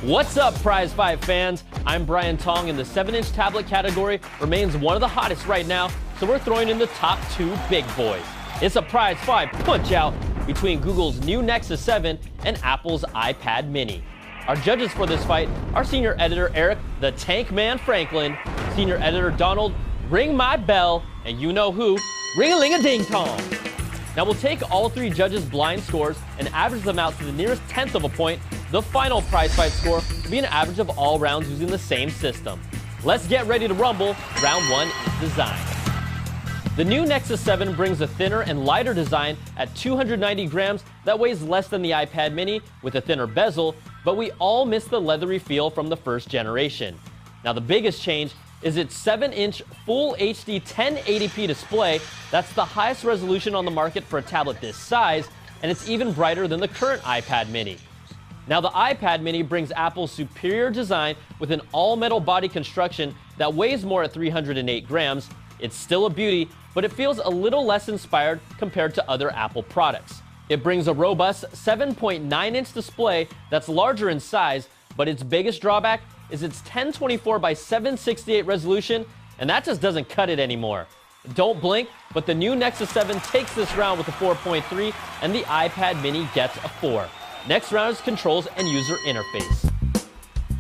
What's up, Prizefight fans? I'm Brian Tong, and the 7-inch tablet category remains one of the hottest right now, so we're throwing in the top 2 big boys. It's a Prizefight punch-out between Google's new Nexus 7 and Apple's iPad mini. Our judges for this fight are senior editor Eric the Tank Man Franklin, senior editor Donald Ring My Bell, and you know who, Ring-a-ling-a-ding-tong. Now we'll take all 3 judges' blind scores and average them out to the nearest tenth of a point. The final Prizefight score will be an average of all rounds using the same system. Let's get ready to rumble. Round 1 is design. The new Nexus 7 brings a thinner and lighter design at 290 grams that weighs less than the iPad mini with a thinner bezel, but we all miss the leathery feel from the first generation. Now the biggest change is its 7-inch Full HD 1080p display. That's the highest resolution on the market for a tablet this size, and it's even brighter than the current iPad mini. Now the iPad mini brings Apple's superior design with an all-metal body construction that weighs more at 308 grams. It's still a beauty, but it feels a little less inspired compared to other Apple products. It brings a robust 7.9-inch display that's larger in size, but its biggest drawback is its 1024 by 768 resolution, and that just doesn't cut it anymore. Don't blink, but the new Nexus 7 takes this round with a 4.3, and the iPad mini gets a 4. Next round is controls and user interface.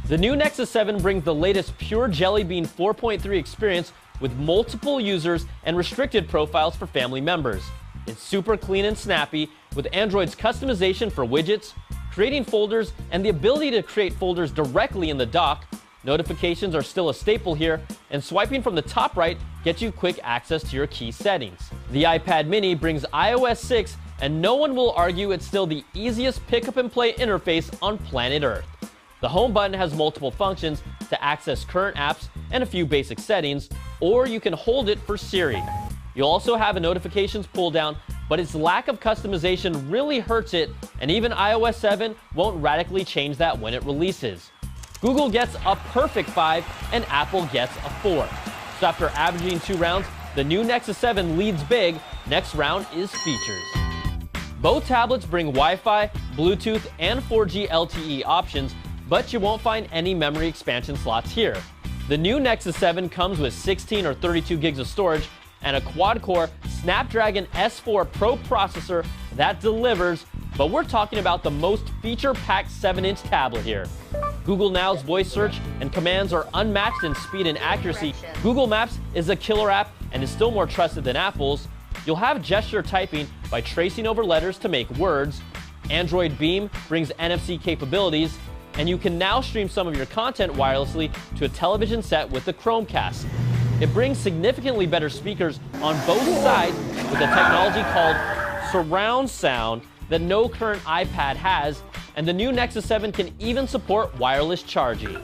The new Nexus 7 brings the latest Pure Jelly Bean 4.3 experience with multiple users and restricted profiles for family members. It's super clean and snappy with Android's customization for widgets, creating folders, and the ability to create folders directly in the dock. Notifications are still a staple here, and swiping from the top right gets you quick access to your key settings. The iPad mini brings iOS 6, and no one will argue it's still the easiest pick-up-and-play interface on planet Earth. The home button has multiple functions to access current apps and a few basic settings, or you can hold it for Siri. You'll also have a notifications pull-down, but its lack of customization really hurts it, and even iOS 7 won't radically change that when it releases. Google gets a perfect 5, and Apple gets a 4. So after averaging 2 rounds, the new Nexus 7 leads big. Next round is features. Both tablets bring Wi-Fi, Bluetooth, and 4G LTE options, but you won't find any memory expansion slots here. The new Nexus 7 comes with 16 or 32 gigs of storage and a quad-core Snapdragon S4 Pro processor that delivers, but we're talking about the most feature-packed 7-inch tablet here. Google Now's voice search and commands are unmatched in speed and accuracy. Google Maps is a killer app and is still more trusted than Apple's. You'll have gesture typing by tracing over letters to make words. Android Beam brings NFC capabilities, and you can now stream some of your content wirelessly to a television set with the Chromecast. It brings significantly better speakers on both sides with a technology called surround sound that no current iPad has, and the new Nexus 7 can even support wireless charging.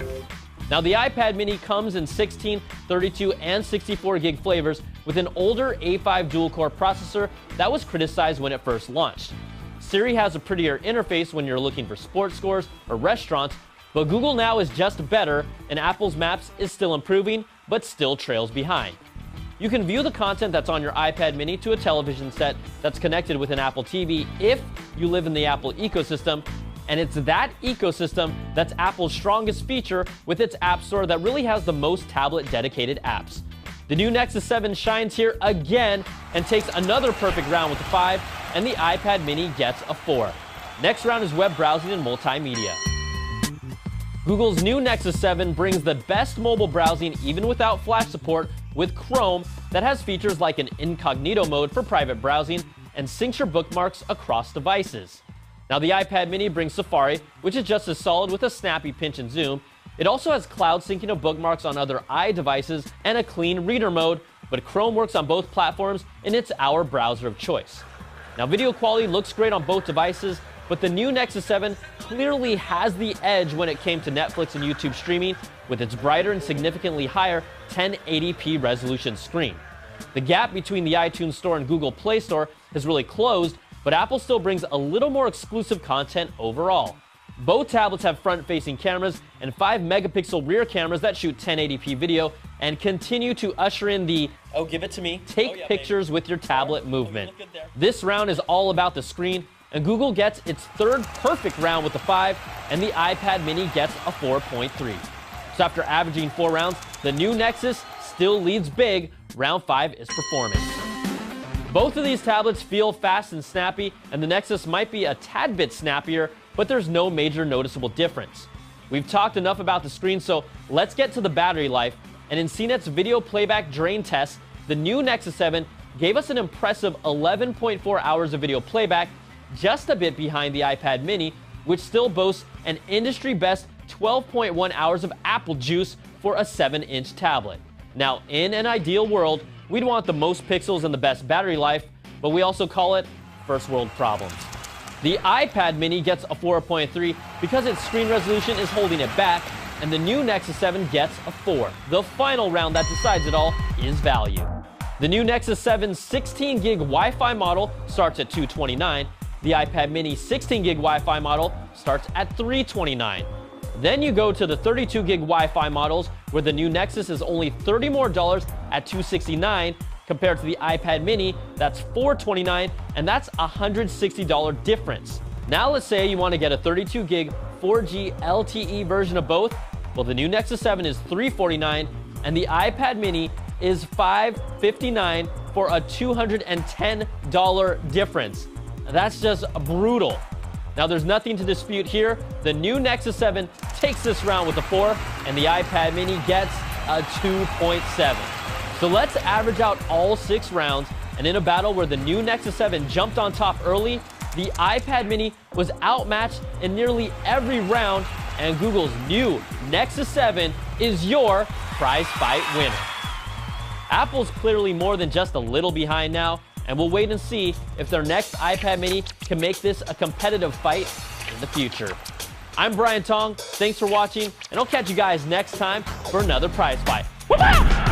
Now the iPad mini comes in 16, 32, and 64 gig flavors with an older A5 dual-core processor that was criticized when it first launched. Siri has a prettier interface when you're looking for sports scores or restaurants, but Google Now is just better, and Apple's Maps is still improving, but still trails behind. You can view the content that's on your iPad mini to a television set that's connected with an Apple TV if you live in the Apple ecosystem, and it's that ecosystem that's Apple's strongest feature with its App Store that really has the most tablet-dedicated apps. The new Nexus 7 shines here again and takes another perfect round with a 5, and the iPad mini gets a 4. Next round is web browsing and multimedia. Google's new Nexus 7 brings the best mobile browsing even without Flash support with Chrome that has features like an incognito mode for private browsing and syncs your bookmarks across devices. Now the iPad mini brings Safari, which is just as solid with a snappy pinch and zoom. It also has cloud syncing of bookmarks on other iDevices and a clean reader mode, but Chrome works on both platforms and it's our browser of choice. Now video quality looks great on both devices, but the new Nexus 7 clearly has the edge when it came to Netflix and YouTube streaming with its brighter and significantly higher 1080p resolution screen. The gap between the iTunes Store and Google Play Store has really closed, but Apple still brings a little more exclusive content overall. Both tablets have front-facing cameras and 5-megapixel rear cameras that shoot 1080p video and continue to usher in the "oh, give it to me, take pictures with your tablet" movement. This round is all about the screen, and Google gets its third perfect round with the 5, and the iPad mini gets a 4.3. So after averaging 4 rounds, the new Nexus still leads big. Round 5 is performance. Both of these tablets feel fast and snappy, and the Nexus might be a tad bit snappier, but there's no major noticeable difference. We've talked enough about the screen, so let's get to the battery life. And in CNET's video playback drain test, the new Nexus 7 gave us an impressive 11.4 hours of video playback, just a bit behind the iPad mini, which still boasts an industry-best 12.1 hours of Apple juice for a 7-inch tablet. Now, in an ideal world, we'd want the most pixels and the best battery life, but we also call it first world problems. The iPad mini gets a 4.3 because its screen resolution is holding it back, and the new Nexus 7 gets a 4. The final round that decides it all is value. The new Nexus 7's 16 gig Wi-Fi model starts at $229. The iPad mini 16 gig Wi-Fi model starts at $329. Then you go to the 32 gig Wi-Fi models, where the new Nexus is only $30 more at $269 compared to the iPad mini, that's $429, and that's a $160 difference. Now let's say you want to get a 32 gig 4G LTE version of both. Well, the new Nexus 7 is $349, and the iPad mini is $559 for a $210 difference. That's just brutal. Now, there's nothing to dispute here. The new Nexus 7 takes this round with a 4, and the iPad mini gets a 2.7. So let's average out all 6 rounds, and in a battle where the new Nexus 7 jumped on top early, the iPad mini was outmatched in nearly every round, and Google's new Nexus 7 is your prize fight winner. Apple's clearly more than just a little behind now, and we'll wait and see if their next iPad mini can make this a competitive fight in the future. I'm Brian Tong. Thanks for watching, and I'll catch you guys next time for another prize fight. Woo-hoo!